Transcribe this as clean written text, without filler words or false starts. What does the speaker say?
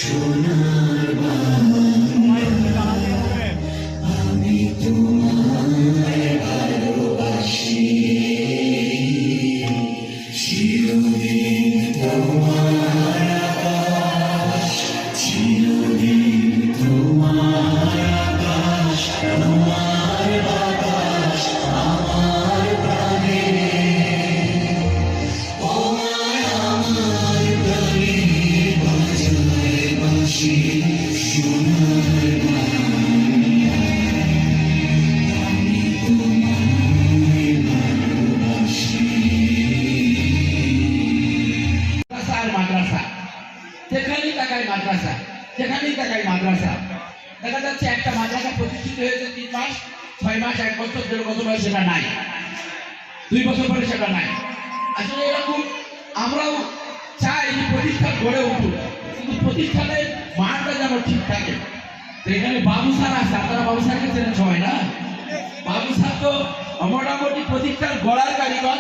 সোনার বাংলা আমি তোমায় ভালোবাসি চিরদিন তোমার আকাশ চিরদিন তোমার আকাশ তোমার বাতাস আমার প্রাণে তোমায় আমার প্রাণে বাজায় বাঁশি সোনার বাংলা আমি তোমায় ভালোবাসি। মাদ্রাসা যেখানেই তাকাই মাদ্রাসা যেখানেই তাকাই মাদ্রাসা দেখা যাচ্ছে একটা মাদ্রাসা প্রতিষ্ঠিত হয়েছে 3 মাস 6 মাস 1 বছর 1.5 বছর পরে সেটা নাই, 2 বছর পরে সেটা নাই। আসলে এরকম আমরাও চাই যে প্রতিষ্ঠান গড়ে উঠুক, কিন্তু প্রতিষ্ঠানের মানটা যেন ঠিক থাকে। তো এখানে বাবু স্যার আছে, আপনারা বাবু স্যারকে চেনেন সবাই না? বাবু স্যার তো মোটামুটি প্রতিষ্ঠান গড়ার কারিগর,